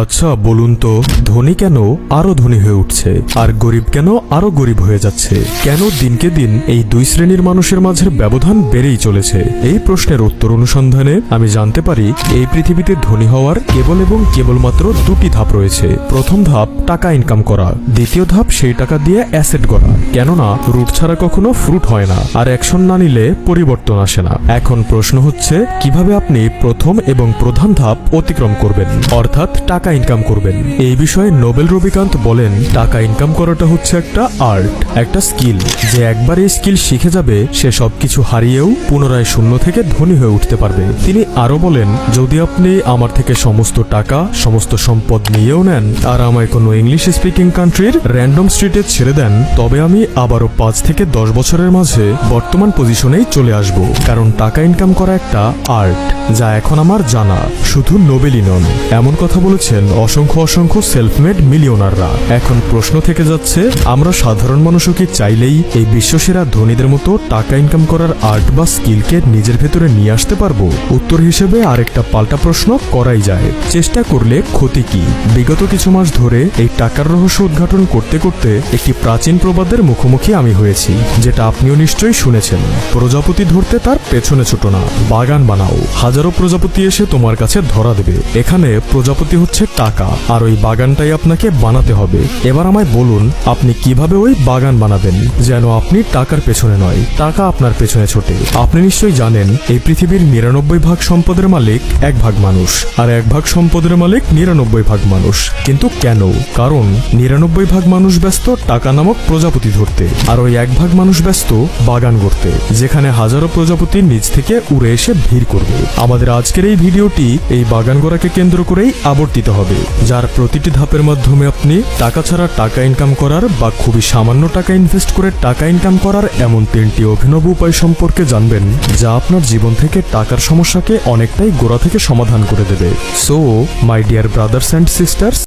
আচ্ছা বলুন তো, ধনী কেন আরো ধনী হয়ে উঠছে আর গরিব কেন আরো গরিব হয়ে যাচ্ছে? কেন দিনকে দিন এই দুই শ্রেণীর মানুষের মাঝের ব্যবধান বেড়েই চলেছে? এই প্রশ্নের উত্তর অনুসন্ধানে আমি জানতে পারি এই পৃথিবীতে ধনী হওয়ার কেবল এবং কেবলমাত্র দুটি ধাপ রয়েছে। প্রথম ধাপ টাকা ইনকাম করা, দ্বিতীয় ধাপ সেই টাকা দিয়ে অ্যাসেট গড়া। কেননা রুট ছাড়া কখনো ফ্রুট হয় না, আর অ্যাকশন না নিলে পরিবর্তন আসে না। এখন প্রশ্ন হচ্ছে কিভাবে আপনি প্রথম এবং প্রধান ধাপ অতিক্রম করবেন, অর্থাৎ টাকা ইনকাম করবেন। এই বিষয়ে নোবেল রবিকান্ত বলেন, টাকা ইনকাম করাটা হচ্ছে একটা আর্ট, একটা স্কিল। যে একবার এই স্কিল শিখে যাবে সে সবকিছু হারিয়েও পুনরায় শূন্য থেকে ধনী হয়ে উঠতে পারবে। তিনি আরো বলেন, যদি আপনি আমার থেকে সমস্ত টাকা সমস্ত সম্পদ নিয়েও নেন আর আমায় কোনো ইংলিশ স্পিকিং কান্ট্রির র্যান্ডম স্ট্রিটে ছেড়ে দেন, তবে আমি আবারও 5 থেকে 10 বছরের মাঝে বর্তমান পজিশনেই চলে আসব। কারণ টাকা ইনকাম করা একটা আর্ট, যা এখন আমার জানা। শুধু নোবেলই নন, এমন কথা বলেছেন অসংখ্য অসংখ্য সেলফমেড মিলিয়নাররা। এখন প্রশ্ন থেকে যাচ্ছে, আমরা সাধারণ মানুষও কি চাইলেই এই বিশ্বসেরা ধনীদের মতো টাকা ইনকাম করার আর্ট বা স্কিলকে নিজের ভেতরে নিয়ে আসতে পারবো? উত্তর হিসেবে আরেকটা পাল্টা প্রশ্ন করাই যায়, চেষ্টা করলে ক্ষতি কি? বিগত কিছু মাস ধরে এই টাকার রহস্য উদ্ঘাটন করতে করতে একটি প্রাচীন প্রবাদের মুখোমুখি আমি হয়েছি, যেটা আপনিও নিশ্চয়ই শুনেছেন। প্রজাপতি ধরতে তার পেছনে ছোট না, বাগান বানাও, হাজারো প্রজাপতি এসে তোমার কাছে ধরা দেবে। এখানে প্রজাপতি হচ্ছে টাকা, আর ওই বাগানটাই আপনাকে বানাতে হবে। এবার আমায় বলুন, আপনি কিভাবে ওই বাগান বানাবেন যেন আপনি টাকার পেছনে নয়, টাকা আপনার পেছনে ছোটে। আপনি নিশ্চয়ই জানেন এই পৃথিবীর 99 ভাগ সম্পদের মালিক 1 ভাগ মানুষ, আর 1 ভাগ সম্পদের মালিক 99 ভাগ মানুষ। কিন্তু কেন? কারণ 99 ভাগ মানুষ ব্যস্ত টাকা নামক প্রজাপতি ধরতে, আর ওই 1 ভাগ মানুষ ব্যস্ত বাগান গড়তে, যেখানে হাজারো প্রজাপতি নিজ থেকে উড়ে এসে ভিড় করবে। আমাদের আজকের এই ভিডিওটি এই বাগান গড়াকে কেন্দ্র করেই আবর্তিত হবে, যার প্রতিটি ধাপের মাধ্যমে আপনি টাকা ছাড়া টাকা ইনকাম করার বা খুবই সামান্য টাকা ইনভেস্ট করে টাকা ইনকাম করার এমন 3টি অভিনব উপায় সম্পর্কে জানবেন, যা আপনার জীবন থেকে টাকার সমস্যাকে অনেকটাই গোড়া থেকে সমাধান করে দেবে। So my dear brothers and sisters,